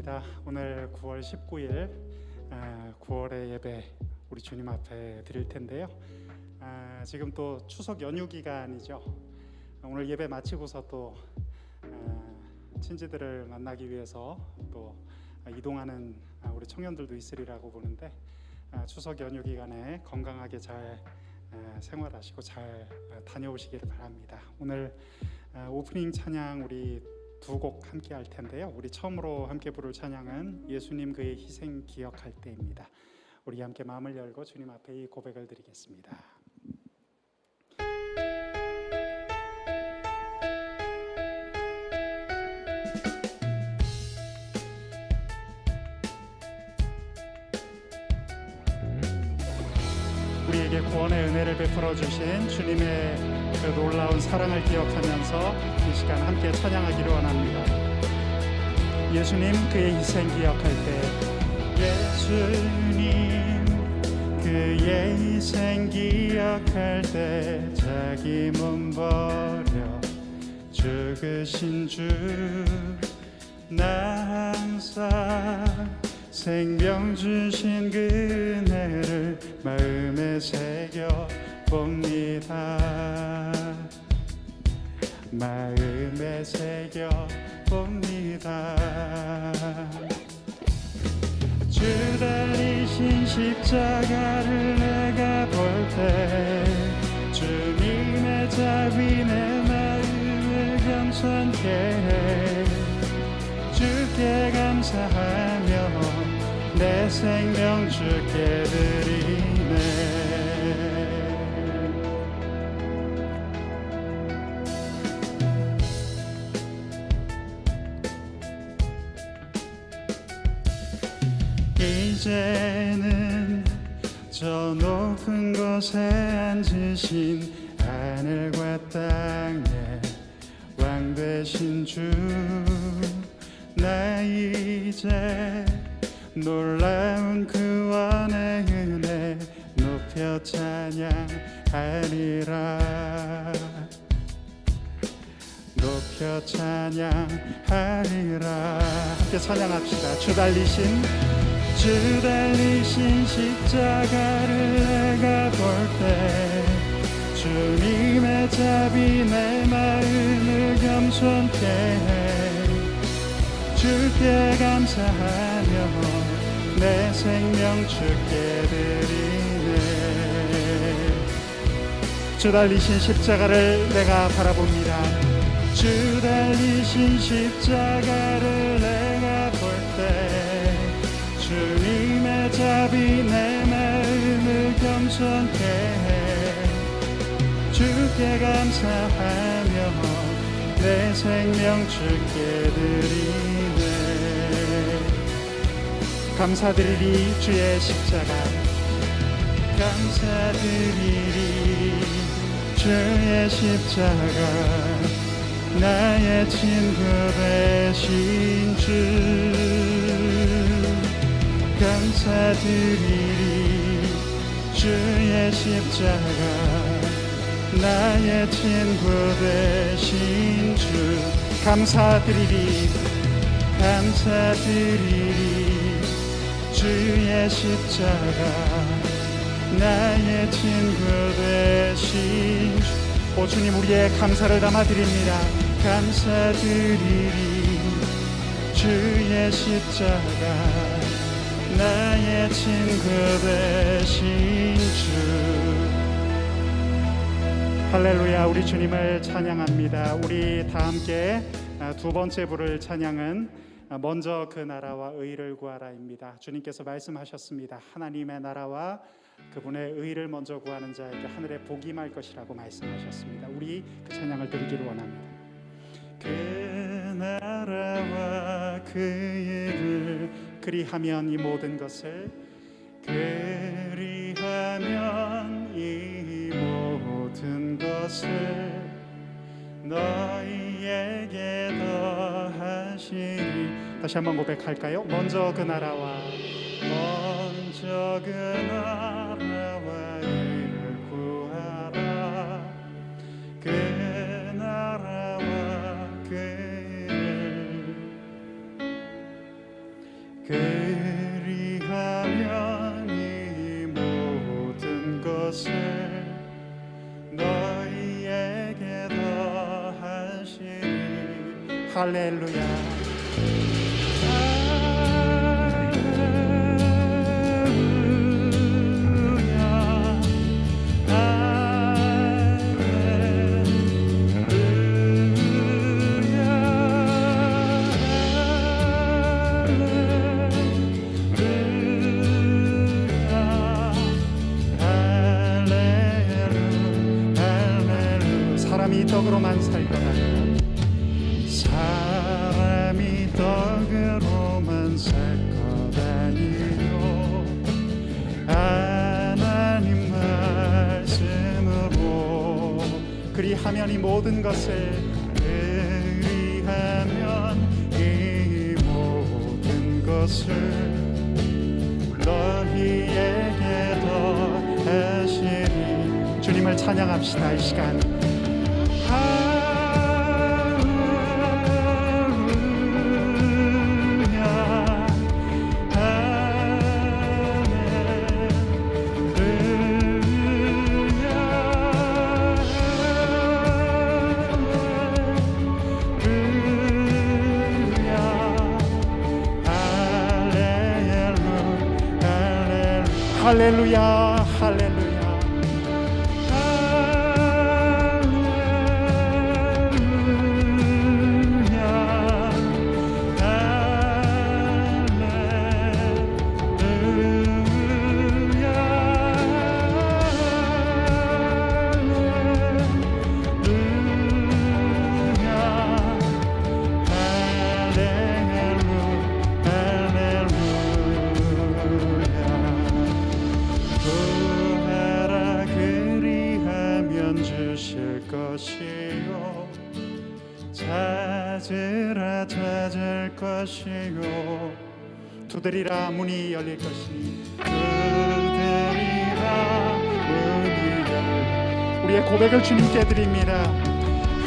반갑습니다. 오늘 9월 19일 9월의 예배 우리 주님 앞에 드릴 텐데요. 지금 또 추석 연휴 기간이죠. 오늘 예배 마치고서 또 친지들을 만나기 위해서 또 이동하는 우리 청년들도 있으리라고 보는데 추석 연휴 기간에 건강하게 잘 생활하시고 잘 다녀오시기를 바랍니다. 오늘 오프닝 찬양 우리 두 곡 함께 할 텐데요. 우리 처음으로 함께 부를 찬양은 예수님 그의 희생 기억할 때입니다. 우리 함께 마음을 열고 주님 앞에 이 고백을 드리겠습니다. 우리에게 구원의 은혜를 베풀어 주신 주님의 그 놀라운 사랑을 기억하면서 이 시간 함께 찬양하기를 원합니다. 예수님 그의 희생 기억할 때, 예수님 그의 희생 기억할 때, 자기 몸 버려 죽으신 주, 나 항상 생명 주신 그 은혜를 마음에 새겨 봅니다. 마음에 새겨 봅니다. 주 달리신 십자가를 내가 볼 때, 주님의 자비 내 마음을 겸손케 해. 주께 감사하며 내 생명 주께 드리네. 이제는 저 높은 곳에 앉으신 하늘과 땅에 왕 되신 주, 나 이제 놀라운 구원의 은혜 높여 찬양하리라. 높여 찬양하리라. 함께 찬양합시다. 주 달리신 십자가를 내가 볼 때, 주님의 자비 내 마음을 겸손케 해. 주께 감사하며 내 생명 주께 드리네. 주 달리신 십자가를 내가 바라봅니다. 주 달리신 십자가를 내가 볼 때, 주님의 자비 내 마음을 겸손케 해. 주께 감사하며 내 생명 주께 드리네. 감사드리리 주의 십자가, 감사드리리 주의 십자가, 나의 친구 되신 주. 감사드리리 주의 십자가, 나의 친구 되신 주. 감사드리리, 감사드리리 주의 십자가, 나의 친구 되신 주. 오 주님, 우리의 감사를 담아드립니다. 감사드리리 주의 십자가, 나의 친구 되신 주. 할렐루야. 우리 주님을 찬양합니다. 우리 다 함께 두 번째 부를 찬양은 먼저 그 나라와 의를 구하라입니다. 주님께서 말씀하셨습니다. 하나님의 나라와 그분의 의를 먼저 구하는 자에게 하늘에 복이 임할 것이라고 말씀하셨습니다. 우리 그 찬양을 드리기를 원합니다. 그 나라와 그 의를, 그리하면 이 모든 것을, 그리하면 이 모든 것을 너희에게 더하시니. 다시 한번 고백할까요? 먼저 그 나라와, 먼저 그 나라와 의를 구하라. 그 나라와 그 의를, 그리하면 이 모든 것을 너희에게 더하시리. 할렐루야. 사람이 떡으로만 살 것 아니라 사람이 떡으로만 살 것 아니요 하나님 말씀으로. 그리하면 이 모든 것을 그리하면 이 모든 것을 너희에게 더하시리. 주님을 찬양합시다. 이 시간 할렐루야. 할렐루야. 것이요 찾으라 찾을 것이요 두드리라 문이 열릴 것이니 두드리라 문이 열릴. 우리의 고백을 주님께 드립니다.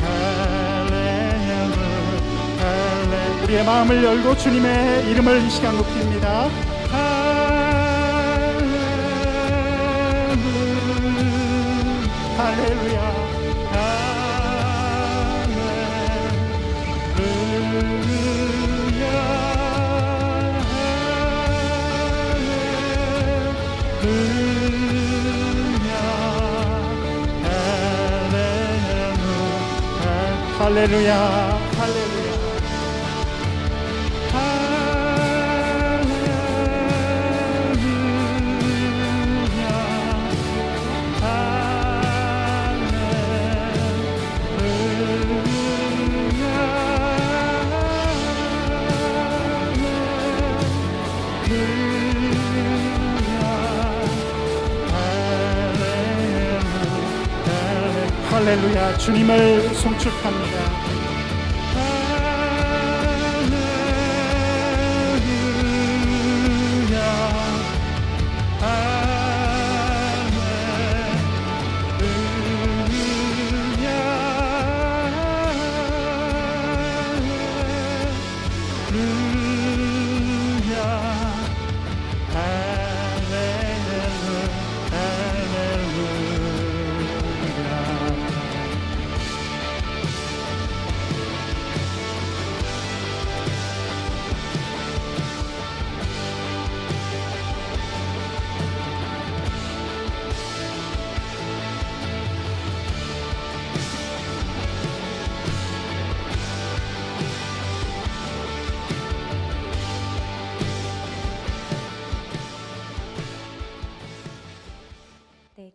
할렐루야 할렐루야. 우리의 마음을 열고 주님의 이름을 이 시간 높입니다. 할렐루야. 할렐루야. 할렐루야. 할렐루야. 주님을 송축합니다.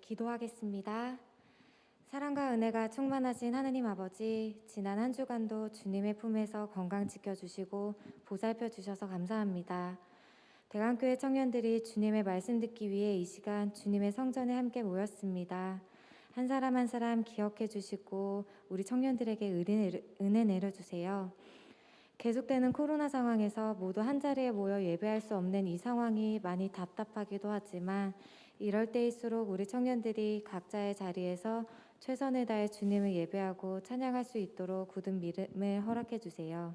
기도하겠습니다. 사랑과 은혜가 충만하신 하느님 아버지, 지난 한 주간도 주님의 품에서 건강 지켜주시고 보살펴 주셔서 감사합니다. 대강교회 청년들이 주님의 말씀 듣기 위해 이 시간 주님의 성전에 함께 모였습니다. 한 사람 한 사람 기억해 주시고 우리 청년들에게 은혜 내려주세요. 계속되는 코로나 상황에서 모두 한자리에 모여 예배할 수 없는 이 상황이 많이 답답하기도 하지만 이럴 때일수록 우리 청년들이 각자의 자리에서 최선을 다해 주님을 예배하고 찬양할 수 있도록 굳은 믿음을 허락해 주세요.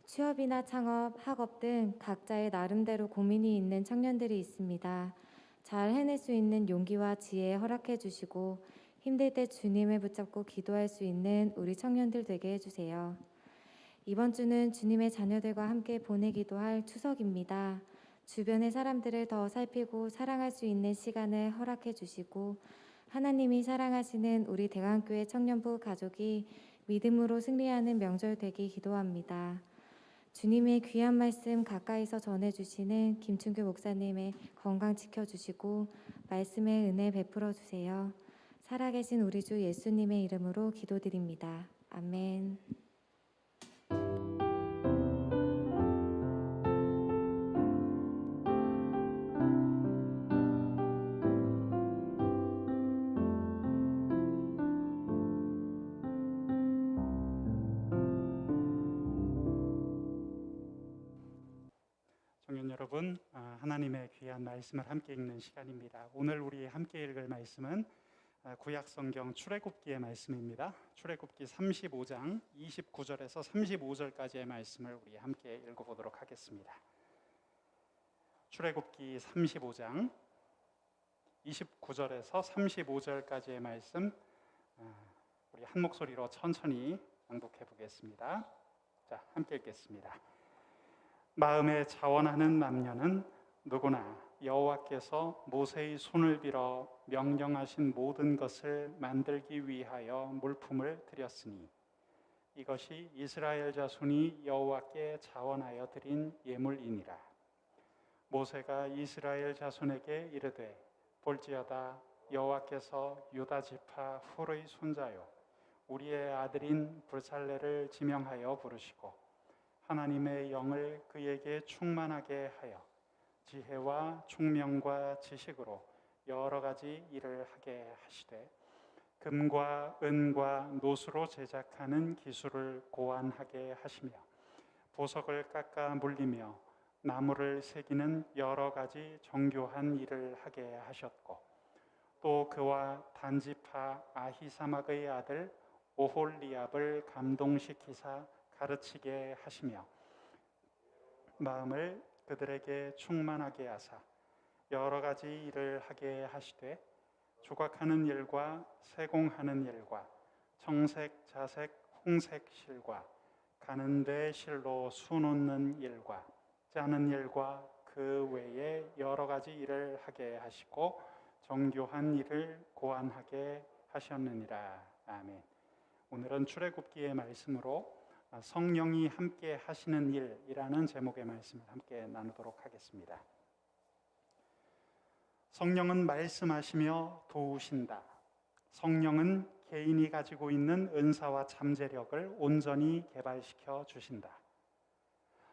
취업이나 창업, 학업 등 각자의 나름대로 고민이 있는 청년들이 있습니다. 잘 해낼 수 있는 용기와 지혜 허락해 주시고 힘들 때 주님을 붙잡고 기도할 수 있는 우리 청년들 되게 해주세요. 이번 주는 주님의 자녀들과 함께 보내기도 할 추석입니다. 주변의 사람들을 더 살피고 사랑할 수 있는 시간을 허락해 주시고 하나님이 사랑하시는 우리 대강교회 청년부 가족이 믿음으로 승리하는 명절 되기 기도합니다. 주님의 귀한 말씀 가까이서 전해주시는 김춘규 목사님의 건강 지켜주시고 말씀의 은혜 베풀어 주세요. 살아계신 우리 주 예수님의 이름으로 기도드립니다. 아멘. 청년 여러분, 하나님의 귀한 말씀을 함께 읽는 시간입니다. 오늘 우리 함께 읽을 말씀은 구약 성경 출애굽기의 말씀입니다. 출애굽기 35장 29절에서 35절까지의 말씀을 우리 함께 읽어보도록 하겠습니다. 출애굽기 35장 29절에서 35절까지의 말씀, 우리 한 목소리로 천천히 낭독해 보겠습니다. 자, 함께 읽겠습니다. 마음에 자원하는 남녀는 누구나 여호와께서 모세의 손을 빌어 명령하신 모든 것을 만들기 위하여 물품을 드렸으니 이것이 이스라엘 자손이 여호와께 자원하여 드린 예물이니라. 모세가 이스라엘 자손에게 이르되 볼지어다 여호와께서 유다 지파 훌의 손자요 우리의 아들인 브살레를 지명하여 부르시고 하나님의 영을 그에게 충만하게 하여 지혜와 총명과 지식으로 여러 가지 일을 하게 하시되 금과 은과 노수로 제작하는 기술을 고안하게 하시며 보석을 깎아 물리며 나무를 새기는 여러 가지 정교한 일을 하게 하셨고 또 그와 단지파 아히사막의 아들 오홀리압을 감동시키사 가르치게 하시며 마음을 그들에게 충만하게 하사 여러 가지 일을 하게 하시되 조각하는 일과 세공하는 일과 청색, 자색, 홍색 실과 가는데 실로 수놓는 일과 짜는 일과 그 외에 여러 가지 일을 하게 하시고 정교한 일을 고안하게 하셨느니라. 아멘. 오늘은 출애굽기의 말씀으로 성령이 함께 하시는 일이라는 제목의 말씀을 함께 나누도록 하겠습니다. 성령은 말씀하시며 도우신다. 성령은 개인이 가지고 있는 은사와 잠재력을 온전히 개발시켜 주신다.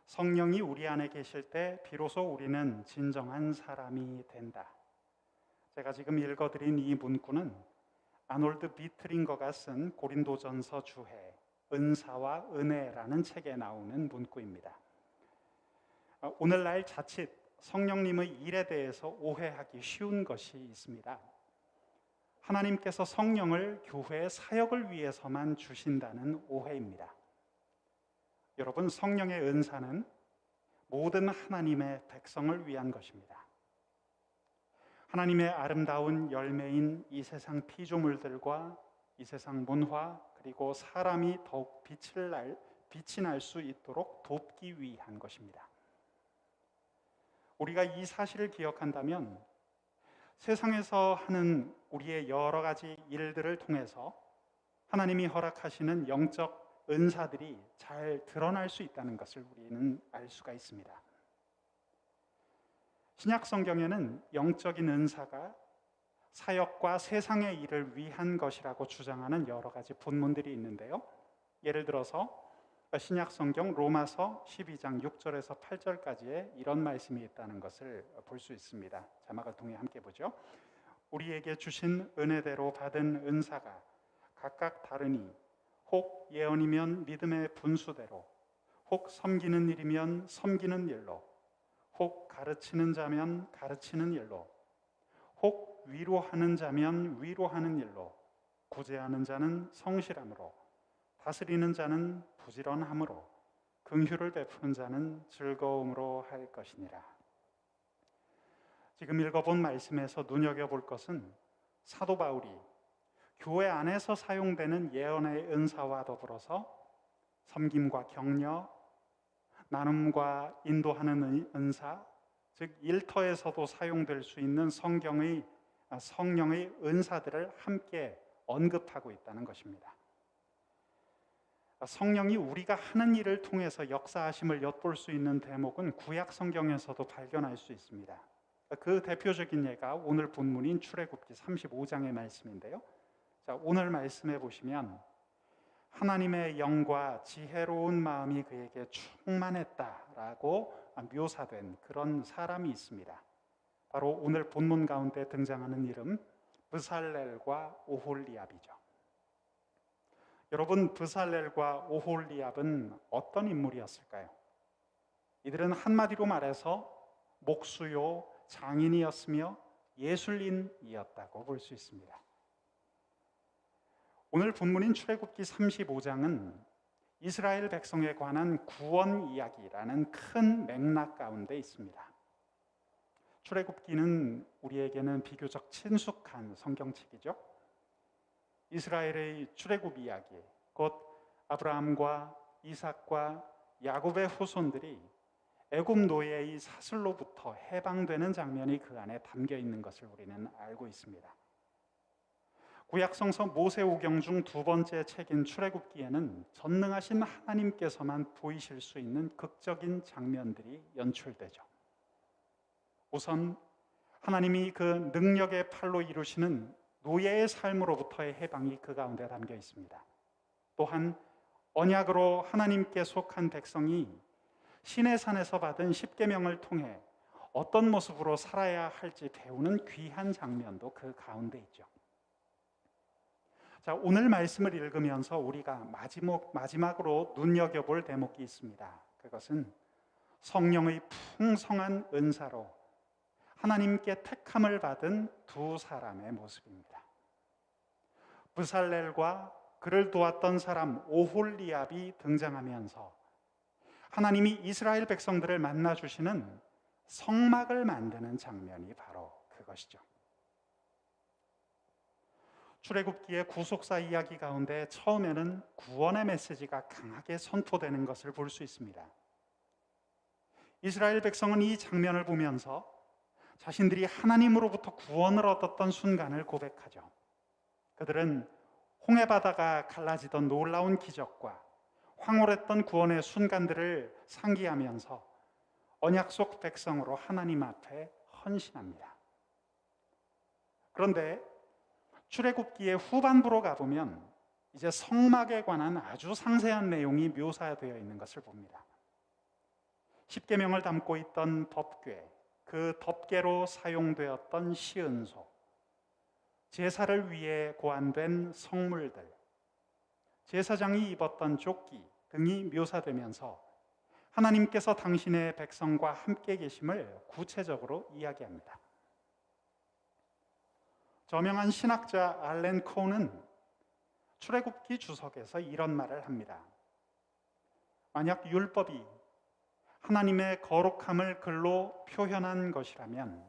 성령이 우리 안에 계실 때 비로소 우리는 진정한 사람이 된다. 제가 지금 읽어드린 이 문구는 아놀드 비트링거가 쓴 고린도전서 주해 은사와 은혜라는 책에 나오는 문구입니다. 오늘날 자칫 성령님의 일에 대해서 오해하기 쉬운 것이 있습니다. 하나님께서 성령을 교회의 사역을 위해서만 주신다는 오해입니다. 여러분, 성령의 은사는 모든 하나님의 백성을 위한 것입니다. 하나님의 아름다운 열매인 이 세상 피조물들과 이 세상 문화 그리고 사람이 더욱 빛이 날 수 있도록 돕기 위한 것입니다. 우리가 이 사실을 기억한다면 세상에서 하는 우리의 여러 가지 일들을 통해서 하나님이 허락하시는 영적 은사들이 잘 드러날 수 있다는 것을 우리는 알 수가 있습니다. 신약 성경에는 영적인 은사가 사역과 세상의 일을 위한 것이라고 주장하는 여러 가지 본문들이 있는데요. 예를 들어서 신약 성경 로마서 12장 6절에서 8절까지에 이런 말씀이 있다는 것을 볼 수 있습니다. 자막을 통해 함께 보죠. 우리에게 주신 은혜대로 받은 은사가 각각 다르니 혹 예언이면 믿음의 분수대로, 혹 섬기는 일이면 섬기는 일로, 혹 가르치는 자면 가르치는 일로, 혹 위로하는 자면 위로하는 일로, 구제하는 자는 성실함으로, 다스리는 자는 부지런함으로, 긍휼을 베푸는 자는 즐거움으로 할 것이니라. 지금 읽어본 말씀에서 눈여겨볼 것은 사도 바울이 교회 안에서 사용되는 예언의 은사와 더불어서 섬김과 격려, 나눔과 인도하는 은사, 즉 일터에서도 사용될 수 있는 성령의 은사들을 함께 언급하고 있다는 것입니다. 성령이 우리가 하는 일을 통해서 역사하심을 엿볼 수 있는 대목은 구약 성경에서도 발견할 수 있습니다. 그 대표적인 예가 오늘 본문인 출애굽기 35장의 말씀인데요. 자, 오늘 말씀해 보시면 하나님의 영과 지혜로운 마음이 그에게 충만했다라고 묘사된 그런 사람이 있습니다. 바로 오늘 본문 가운데 등장하는 이름 브살렐과 오홀리압이죠. 여러분, 브살렐과 오홀리압은 어떤 인물이었을까요? 이들은 한마디로 말해서 목수요 장인이었으며 예술인이었다고 볼 수 있습니다. 오늘 본문인 출애굽기 35장은 이스라엘 백성에 관한 구원 이야기라는 큰 맥락 가운데 있습니다. 출애굽기는 우리에게는 비교적 친숙한 성경책이죠. 이스라엘의 출애굽 이야기, 곧 아브라함과 이삭과 야곱의 후손들이 애굽 노예의 사슬로부터 해방되는 장면이 그 안에 담겨 있는 것을 우리는 알고 있습니다. 구약 성서 모세오경 중 두 번째 책인 출애굽기에는 전능하신 하나님께서만 보이실 수 있는 극적인 장면들이 연출되죠. 우선 하나님이 그 능력의 팔로 이루시는 노예의 삶으로부터의 해방이 그 가운데 담겨 있습니다. 또한 언약으로 하나님께 속한 백성이 시내산에서 받은 십계명을 통해 어떤 모습으로 살아야 할지 배우는 귀한 장면도 그 가운데 있죠. 자, 오늘 말씀을 읽으면서 우리가 마지막으로 눈여겨볼 대목이 있습니다. 그것은 성령의 풍성한 은사로 하나님께 택함을 받은 두 사람의 모습입니다. 브살렐과 그를 도왔던 사람 오홀리압이 등장하면서 하나님이 이스라엘 백성들을 만나 주시는 성막을 만드는 장면이 바로 그것이죠. 출애굽기의 구속사 이야기 가운데 처음에는 구원의 메시지가 강하게 선포되는 것을 볼 수 있습니다. 이스라엘 백성은 이 장면을 보면서 자신들이 하나님으로부터 구원을 얻었던 순간을 고백하죠. 그들은 홍해바다가 갈라지던 놀라운 기적과 황홀했던 구원의 순간들을 상기하면서 언약 속 백성으로 하나님 앞에 헌신합니다. 그런데 출애굽기의 후반부로 가보면 이제 성막에 관한 아주 상세한 내용이 묘사되어 있는 것을 봅니다. 십계명을 담고 있던 덮궤, 그 덮개로 사용되었던 시은소, 제사를 위해 고안된 성물들, 제사장이 입었던 조끼 등이 묘사되면서 하나님께서 당신의 백성과 함께 계심을 구체적으로 이야기합니다. 저명한 신학자 알렌 코우는 출애굽기 주석에서 이런 말을 합니다. 만약 율법이 하나님의 거룩함을 글로 표현한 것이라면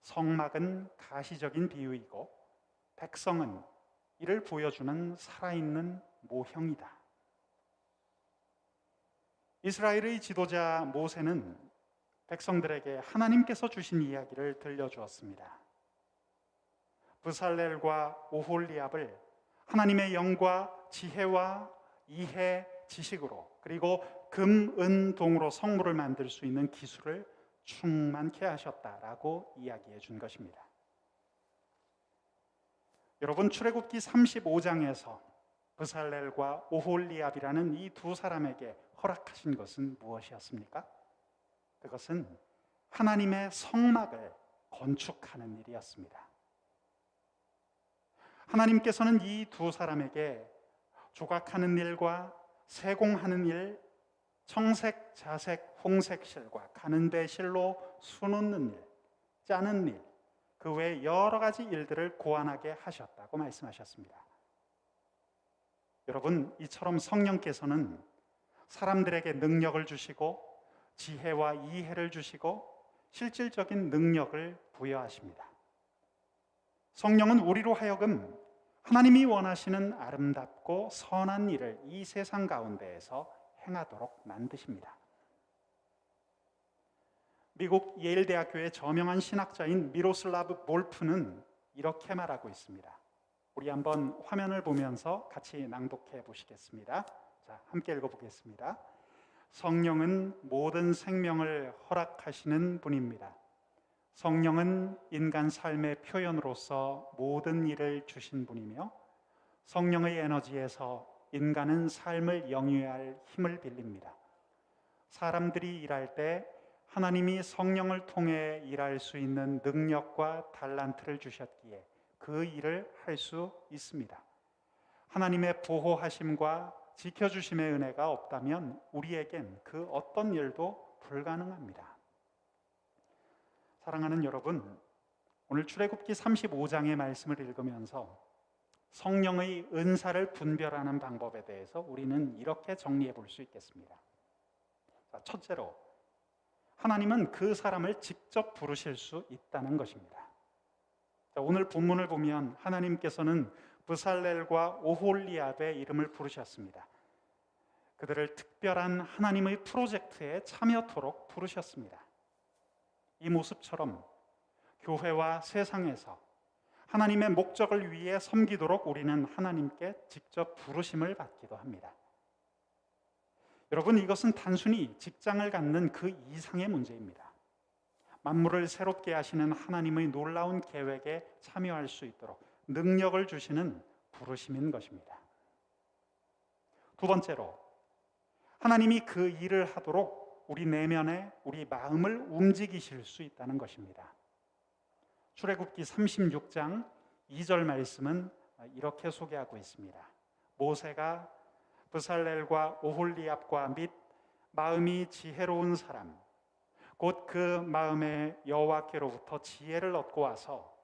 성막은 가시적인 비유이고 백성은 이를 보여주는 살아있는 모형이다. 이스라엘의 지도자 모세는 백성들에게 하나님께서 주신 이야기를 들려주었습니다. 브살렐과 오홀리압을 하나님의 영과 지혜와 이해, 지식으로 그리고 금, 은, 동으로 성물을 만들 수 있는 기술을 충만케 하셨다라고 이야기해 준 것입니다. 여러분, 출애굽기 35장에서 브살렐과 오홀리압이라는 이 두 사람에게 허락하신 것은 무엇이었습니까? 그것은 하나님의 성막을 건축하는 일이었습니다. 하나님께서는 이 두 사람에게 조각하는 일과 세공하는 일, 청색, 자색, 홍색 실과 가는데 실로 수놓는 일, 짜는 일, 그 외 여러 가지 일들을 고안하게 하셨다고 말씀하셨습니다. 여러분, 이처럼 성령께서는 사람들에게 능력을 주시고 지혜와 이해를 주시고 실질적인 능력을 부여하십니다. 성령은 우리로 하여금 하나님이 원하시는 아름답고 선한 일을 이 세상 가운데에서 행하도록 만드십니다. 미국 예일대학교의 저명한 신학자인 미로슬라브 볼프는 이렇게 말하고 있습니다. 우리 한번 화면을 보면서 같이 낭독해 보시겠습니다. 자, 함께 읽어보겠습니다. 성령은 모든 생명을 허락하시는 분입니다. 성령은 인간 삶의 표현으로서 모든 일을 주신 분이며 성령의 에너지에서 인간은 삶을 영위할 힘을 빌립니다. 사람들이 일할 때 하나님이 성령을 통해 일할 수 있는 능력과 달란트를 주셨기에 그 일을 할 수 있습니다. 하나님의 보호하심과 지켜주심의 은혜가 없다면 우리에겐 그 어떤 일도 불가능합니다. 사랑하는 여러분, 오늘 출애굽기 35장의 말씀을 읽으면서 성령의 은사를 분별하는 방법에 대해서 우리는 이렇게 정리해 볼 수 있겠습니다. 첫째로, 하나님은 그 사람을 직접 부르실 수 있다는 것입니다. 오늘 본문을 보면 하나님께서는 브살렐과 오홀리압의 이름을 부르셨습니다. 그들을 특별한 하나님의 프로젝트에 참여토록 부르셨습니다. 이 모습처럼 교회와 세상에서 하나님의 목적을 위해 섬기도록 우리는 하나님께 직접 부르심을 받기도 합니다. 여러분, 이것은 단순히 직장을 갖는 그 이상의 문제입니다. 만물을 새롭게 하시는 하나님의 놀라운 계획에 참여할 수 있도록 능력을 주시는 부르심인 것입니다. 두 번째로, 하나님이 그 일을 하도록 우리 내면에 우리 마음을 움직이실 수 있다는 것입니다. 출애굽기 36장 2절 말씀은 이렇게 소개하고 있습니다. 모세가 브살렐과 오홀리압과 및 마음이 지혜로운 사람 곧 그 마음에 여호와께로부터 지혜를 얻고 와서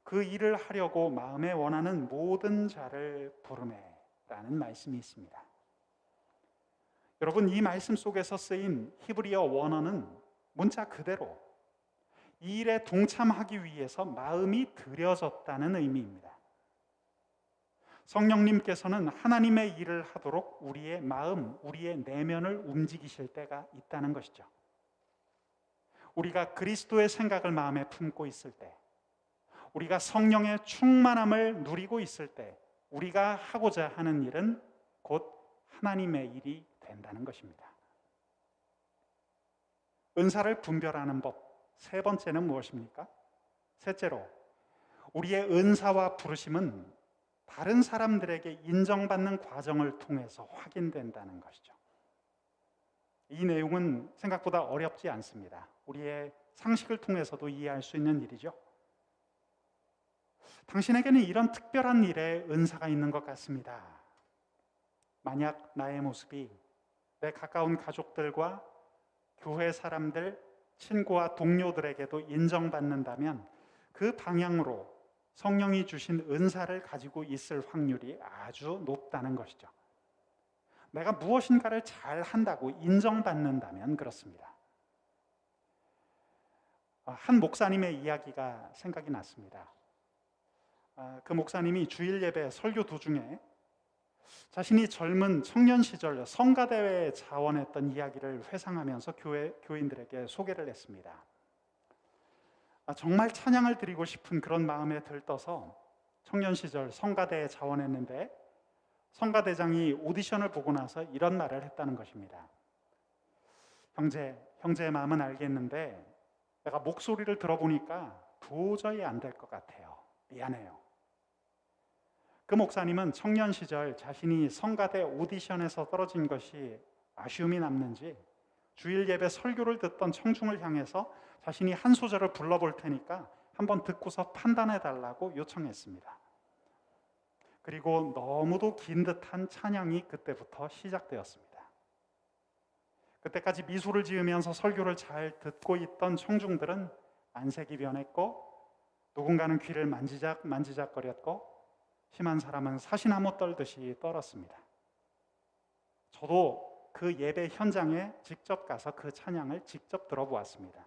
그 일을 하려고 마음에 원하는 모든 자를 부르매라는 말씀이 있습니다. 여러분, 이 말씀 속에서 쓰인 히브리어 원어는 문자 그대로 이 일에 동참하기 위해서 마음이 들여졌다는 의미입니다. 성령님께서는 하나님의 일을 하도록 우리의 마음, 우리의 내면을 움직이실 때가 있다는 것이죠. 우리가 그리스도의 생각을 마음에 품고 있을 때, 우리가 성령의 충만함을 누리고 있을 때 우리가 하고자 하는 일은 곧 하나님의 일이 된다는 것입니다. 은사를 분별하는 법, 세 번째는 무엇입니까? 셋째로, 우리의 은사와 부르심은 다른 사람들에게 인정받는 과정을 통해서 확인된다는 것이죠. 이 내용은 생각보다 어렵지 않습니다. 우리의 상식을 통해서도 이해할 수 있는 일이죠. 당신에게는 이런 특별한 일에 은사가 있는 것 같습니다. 만약 나의 모습이 내 가까운 가족들과 교회 사람들, 친구와 동료들에게도 인정받는다면 그 방향으로 성령이 주신 은사를 가지고 있을 확률이 아주 높다는 것이죠. 내가 무엇인가를 잘 한다고 인정받는다면 그렇습니다. 한 목사님의 이야기가 생각이 났습니다. 그 목사님이 주일 예배 설교 도중에 자신이 젊은 청년 시절 성가대회에 자원했던 이야기를 회상하면서 교인들에게 소개를 했습니다. 정말 찬양을 드리고 싶은 그런 마음에 들떠서 청년 시절 성가대에 자원했는데 성가대장이 오디션을 보고 나서 이런 말을 했다는 것입니다. 형제의 마음은 알겠는데 내가 목소리를 들어보니까 도저히 안 될 것 같아요. 미안해요. 그 목사님은 청년 시절 자신이 성가대 오디션에서 떨어진 것이 아쉬움이 남는지 주일 예배 설교를 듣던 청중을 향해서 자신이 한 소절을 불러볼 테니까 한번 듣고서 판단해달라고 요청했습니다. 그리고 너무도 긴 듯한 찬양이 그때부터 시작되었습니다. 그때까지 미소를 지으면서 설교를 잘 듣고 있던 청중들은 안색이 변했고 누군가는 귀를 만지작거렸고 심한 사람은 사시나무 떨듯이 떨었습니다. 저도 그 예배 현장에 직접 가서 그 찬양을 직접 들어보았습니다.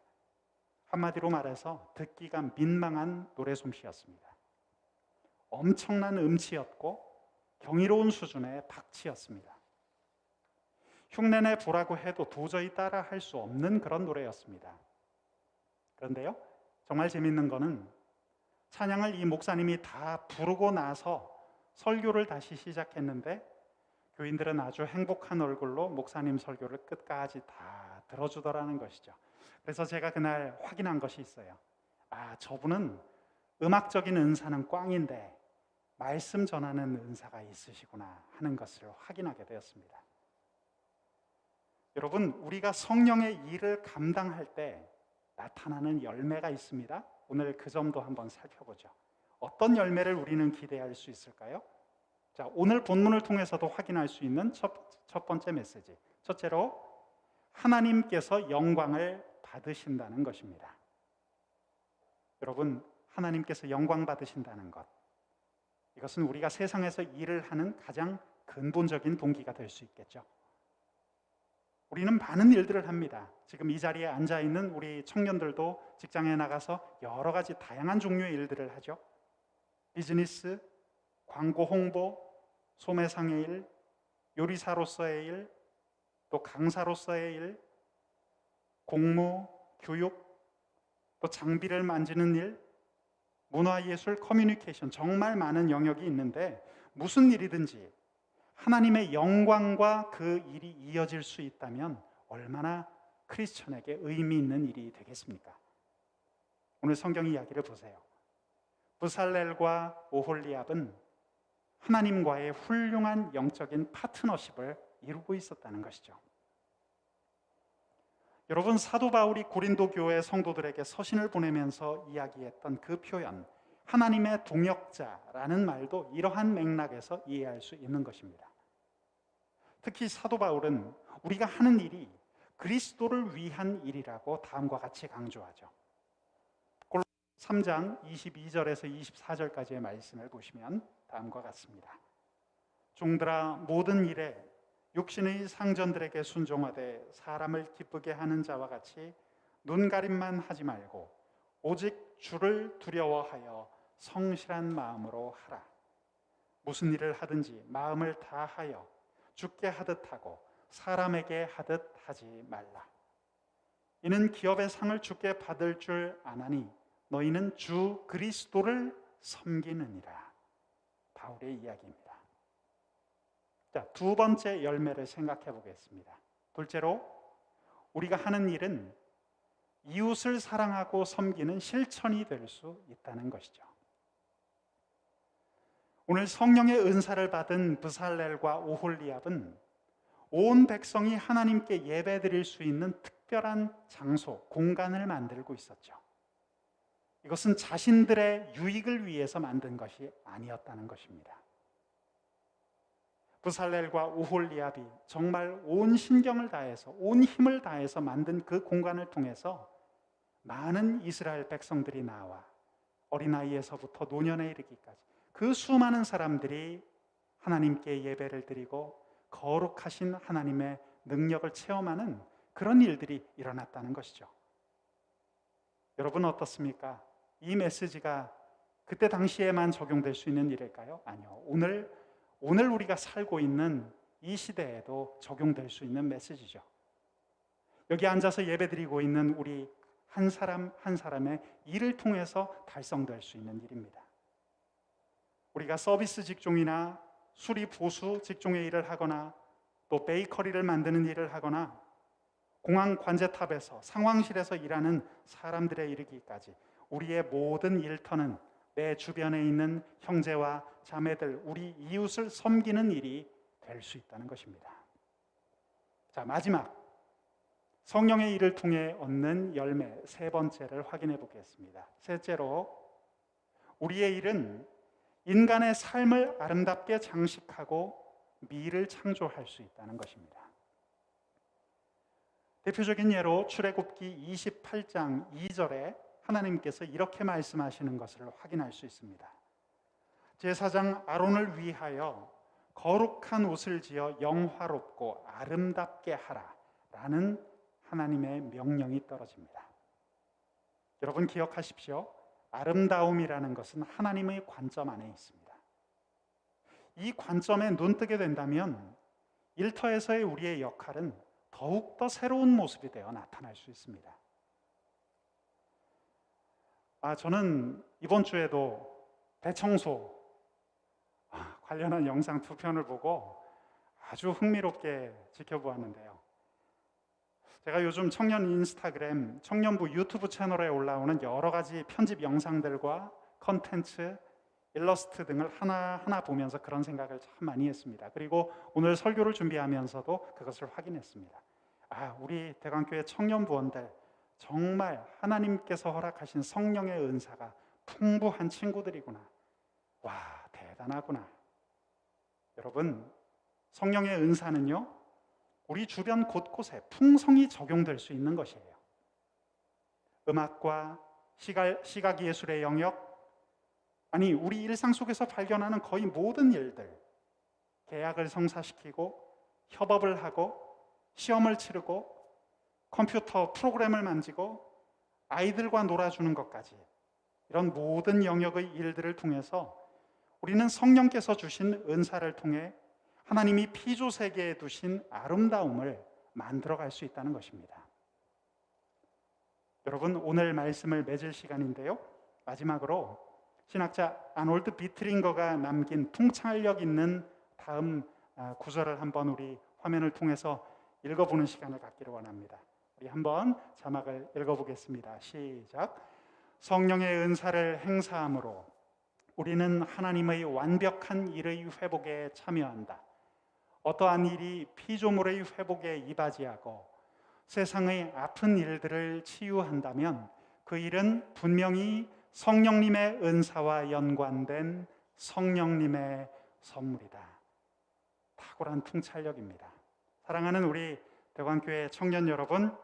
한마디로 말해서 듣기가 민망한 노래 솜씨였습니다. 엄청난 음치였고 경이로운 수준의 박치였습니다. 흉내내 보라고 해도 도저히 따라 할 수 없는 그런 노래였습니다. 그런데요, 정말 재밌는 거는 찬양을 이 목사님이 다 부르고 나서 설교를 다시 시작했는데 교인들은 아주 행복한 얼굴로 목사님 설교를 끝까지 다 들어주더라는 것이죠. 그래서 제가 그날 확인한 것이 있어요. 아, 저분은 음악적인 은사는 꽝인데 말씀 전하는 은사가 있으시구나 하는 것을 확인하게 되었습니다. 여러분, 우리가 성령의 일을 감당할 때 나타나는 열매가 있습니다. 오늘 그 점도 한번 살펴보죠. 어떤 열매를 우리는 기대할 수 있을까요? 자, 오늘 본문을 통해서도 확인할 수 있는 첫 번째 메시지. 첫째로, 하나님께서 영광을 받으신다는 것입니다. 여러분, 하나님께서 영광 받으신다는 것, 이것은 우리가 세상에서 일을 하는 가장 근본적인 동기가 될 수 있겠죠. 우리는 많은 일들을 합니다. 지금 이 자리에 앉아 있는 우리 청년들도 직장에 나가서 여러 가지 다양한 종류의 일들을 하죠. 비즈니스, 광고 홍보, 소매상의 일, 요리사로서의 일, 또 강사로서의 일, 공무, 교육, 또 장비를 만지는 일, 문화예술, 커뮤니케이션, 정말 많은 영역이 있는데 무슨 일이든지 하나님의 영광과 그 일이 이어질 수 있다면 얼마나 크리스천에게 의미 있는 일이 되겠습니까? 오늘 성경 이야기를 보세요. 부살렐과 오홀리압은 하나님과의 훌륭한 영적인 파트너십을 이루고 있었다는 것이죠. 여러분, 사도 바울이 고린도 교회 성도들에게 서신을 보내면서 이야기했던 그 표현, 하나님의 동역자라는 말도 이러한 맥락에서 이해할 수 있는 것입니다. 특히 사도 바울은 우리가 하는 일이 그리스도를 위한 일이라고 다음과 같이 강조하죠. 골로새 3장 22절에서 24절까지의 말씀을 보시면 다음과 같습니다. 종들아, 모든 일에 육신의 상전들에게 순종하되 사람을 기쁘게 하는 자와 같이 눈가림만 하지 말고 오직 주를 두려워하여 성실한 마음으로 하라. 무슨 일을 하든지 마음을 다하여 주께 하듯 하고 사람에게 하듯 하지 말라. 이는 기업의 상을 주께 받을 줄 아나니 너희는 주 그리스도를 섬기느니라. 바울의 이야기입니다. 자, 두 번째 열매를 생각해 보겠습니다. 둘째로, 우리가 하는 일은 이웃을 사랑하고 섬기는 실천이 될 수 있다는 것이죠. 오늘 성령의 은사를 받은 브살렐과 오홀리압은 온 백성이 하나님께 예배드릴 수 있는 특별한 장소, 공간을 만들고 있었죠. 이것은 자신들의 유익을 위해서 만든 것이 아니었다는 것입니다. 브살렐과 오홀리압이 정말 온 신경을 다해서, 온 힘을 다해서 만든 그 공간을 통해서 많은 이스라엘 백성들이 나와 어린아이에서부터 노년에 이르기까지 그 수많은 사람들이 하나님께 예배를 드리고 거룩하신 하나님의 능력을 체험하는 그런 일들이 일어났다는 것이죠. 여러분 어떻습니까? 이 메시지가 그때 당시에만 적용될 수 있는 일일까요? 아니요. 오늘 우리가 살고 있는 이 시대에도 적용될 수 있는 메시지죠. 여기 앉아서 예배드리고 있는 우리 한 사람 한 사람의 일을 통해서 달성될 수 있는 일입니다. 우리가 서비스 직종이나 수리 보수 직종의 일을 하거나 또 베이커리를 만드는 일을 하거나 공항 관제탑에서 상황실에서 일하는 사람들에 이르기까지 우리의 모든 일터는 내 주변에 있는 형제와 자매들, 우리 이웃을 섬기는 일이 될 수 있다는 것입니다. 자, 마지막 성령의 일을 통해 얻는 열매 세 번째를 확인해 보겠습니다. 셋째로, 우리의 일은 인간의 삶을 아름답게 장식하고 미를 창조할 수 있다는 것입니다. 대표적인 예로 출애굽기 28장 2절에 하나님께서 이렇게 말씀하시는 것을 확인할 수 있습니다. 제사장 아론을 위하여 거룩한 옷을 지어 영화롭고 아름답게 하라라는 하나님의 명령이 떨어집니다. 여러분 기억하십시오. 아름다움이라는 것은 하나님의 관점 안에 있습니다. 이 관점에 눈뜨게 된다면 일터에서의 우리의 역할은 더욱더 새로운 모습이 되어 나타날 수 있습니다. 저는 이번 주에도 대청소 관련한 영상 2편을 보고 아주 흥미롭게 지켜보았는데요. 제가 요즘 청년 인스타그램, 청년부 유튜브 채널에 올라오는 여러 가지 편집 영상들과 컨텐츠, 일러스트 등을 하나하나 보면서 그런 생각을 참 많이 했습니다. 그리고 오늘 설교를 준비하면서도 그것을 확인했습니다. 우리 대관교회 청년부원들 정말 하나님께서 허락하신 성령의 은사가 풍부한 친구들이구나. 와, 대단하구나. 여러분, 성령의 은사는요, 우리 주변 곳곳에 풍성히 적용될 수 있는 것이에요. 음악과 시각예술의 영역, 우리 일상 속에서 발견하는 거의 모든 일들, 계약을 성사시키고 협업을 하고 시험을 치르고 컴퓨터 프로그램을 만지고 아이들과 놀아주는 것까지, 이런 모든 영역의 일들을 통해서 우리는 성령께서 주신 은사를 통해 하나님이 피조 세계에 두신 아름다움을 만들어갈 수 있다는 것입니다. 여러분, 오늘 말씀을 맺을 시간인데요, 마지막으로 신학자 아놀드 비트링거가 남긴 통찰력 있는 다음 구절을 한번 우리 화면을 통해서 읽어보는 시간을 갖기를 원합니다. 우리 한번 자막을 읽어보겠습니다. 시작. 성령의 은사를 행사함으로 우리는 하나님의 완벽한 일의 회복에 참여한다. 어떠한 일이 피조물의 회복에 이바지하고 세상의 아픈 일들을 치유한다면 그 일은 분명히 성령님의 은사와 연관된 성령님의 선물이다. 탁월한 통찰력입니다. 사랑하는 우리 대관교회 청년 여러분,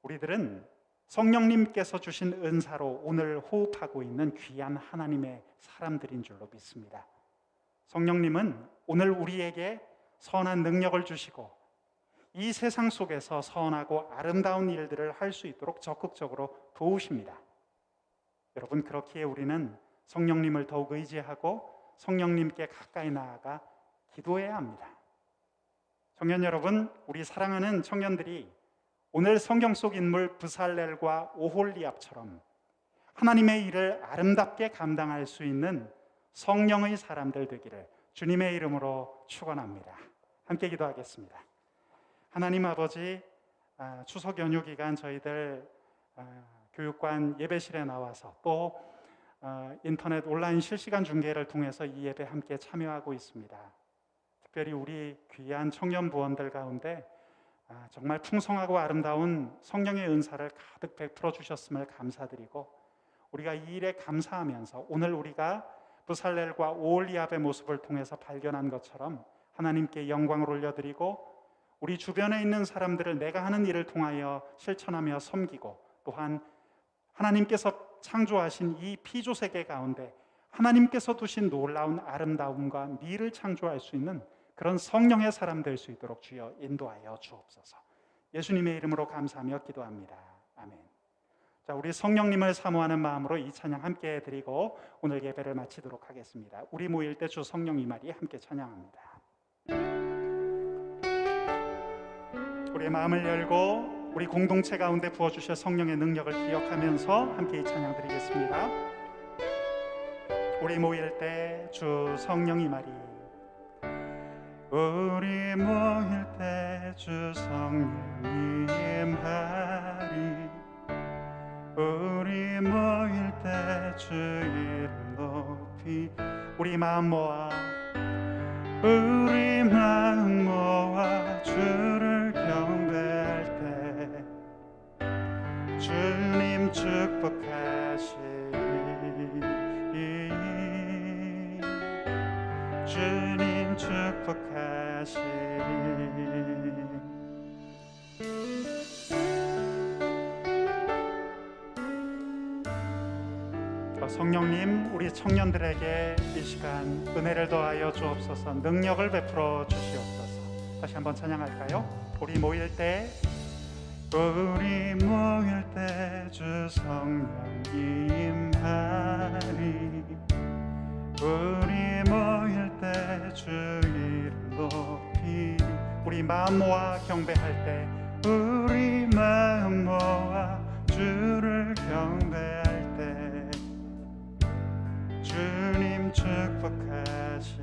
우리들은 성령님께서 주신 은사로 오늘 호흡하고 있는 귀한 하나님의 사람들인 줄로 믿습니다. 성령님은 오늘 우리에게 선한 능력을 주시고 이 세상 속에서 선하고 아름다운 일들을 할 수 있도록 적극적으로 도우십니다. 여러분, 그렇기에 우리는 성령님을 더욱 의지하고 성령님께 가까이 나아가 기도해야 합니다. 청년 여러분, 우리 사랑하는 청년들이 오늘 성경 속 인물 브살렐과 오홀리압처럼 하나님의 일을 아름답게 감당할 수 있는 성령의 사람들 되기를 주님의 이름으로 축원합니다. 함께 기도하겠습니다. 하나님 아버지, 추석 연휴 기간 저희들 교육관 예배실에 나와서 또 인터넷 온라인 실시간 중계를 통해서 이 예배 함께 참여하고 있습니다. 특별히 우리 귀한 청년 부원들 가운데 정말 풍성하고 아름다운 성령의 은사를 가득 베풀어 주셨음을 감사드리고, 우리가 이 일에 감사하면서 오늘 우리가 브살렐과 오홀리압의 모습을 통해서 발견한 것처럼 하나님께 영광을 올려드리고 우리 주변에 있는 사람들을 내가 하는 일을 통하여 실천하며 섬기고, 또한 하나님께서 창조하신 이 피조 세계 가운데 하나님께서 두신 놀라운 아름다움과 미를 창조할 수 있는 그런 성령의 사람 될 수 있도록 주여 인도하여 주옵소서. 예수님의 이름으로 감사하며 기도합니다. 아멘. 자, 우리 성령님을 사모하는 마음으로 이 찬양 함께 드리고 오늘 예배를 마치도록 하겠습니다. 우리 모일 때 주 성령 임하리 함께 찬양합니다. 우리의 마음을 열고 우리 공동체 가운데 부어주실 성령의 능력을 기억하면서 함께 이 찬양 드리겠습니다. 우리 모일 때 주 성령 임하리. 우리 모일 때 주 성령 임하리. 우리 모일 때 주 이름 높이. 우리 마음 모아 주를 경배할 때 주님 축복하시리. 주님 축복하시리. 성령님, 우리 청년들에게 이 시간 은혜를 더하여 주옵소서, 능력을 베풀어 주시옵소서. 다시 한번 찬양할까요? 우리 모일 때 주 성령이 임하리. 우리 모일 때 주 이름 높이리. 우리 마음 모아 경배할 때 우리 마음 모아 주를 경배할 때 주님 축복하시리.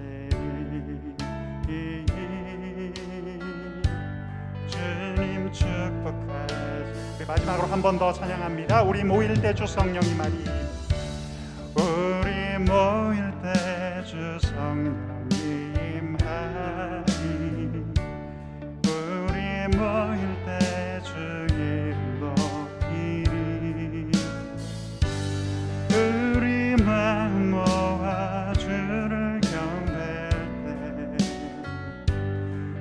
주님 축복하시리. 우리 마지막으로 한 번 더 찬양합니다. 우리 모일 때 주 성령이 말이. 우리 모일 때 주 성령이 임하리. 우리 모일 때 주 이름 높이리. 우리 마음 모아 주를 경배할 때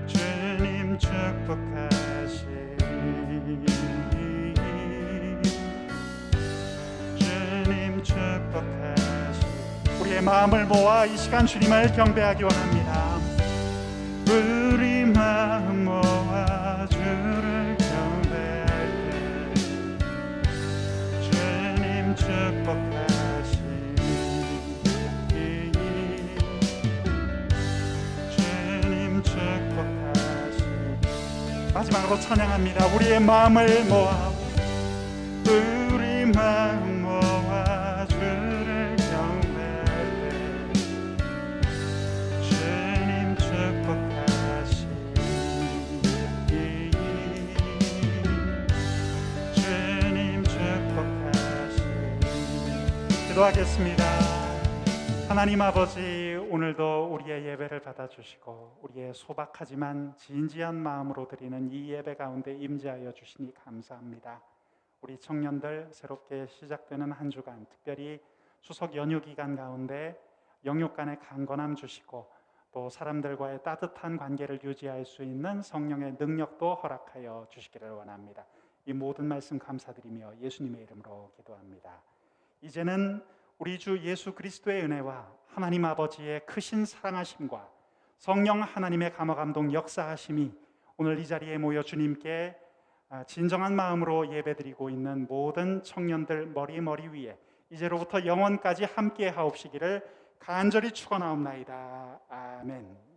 주님 축복하시리. 주님 축복하시리. 우리의 마음을 모아 이 시간 주님을 경배하기 원합니다. 우리 마음 모아 주를 경배할 때 주님 축복하시리. 주님 축복하시리. 마지막으로 찬양합니다. 우리의 마음을 모아 우리 마음 모아 주를 경배할 때 주님 축복하시리. 주님 축복하시리. 기도하겠습니다. 하나님 아버지, 오늘도 우리의 예배를 받아주시고 우리의 소박하지만 진지한 마음으로 드리는 이 예배 가운데 임재하여 주시니 감사합니다. 우리 청년들 새롭게 시작되는 한 주간, 특별히 추석 연휴 기간 가운데 영육 간의 강건함 주시고 또 사람들과의 따뜻한 관계를 유지할 수 있는 성령의 능력도 허락하여 주시기를 원합니다. 이 모든 말씀 감사드리며 예수님의 이름으로 기도합니다. 이제는 우리 주 예수 그리스도의 은혜와 하나님 아버지의 크신 사랑하심과 성령 하나님의 감화감동 역사하심이 오늘 이 자리에 모여 주님께 진정한 마음으로 예배드리고 있는 모든 청년들 머리 위에 이제로부터 영원까지 함께 하옵시기를 간절히 축원하옵나이다. 아멘.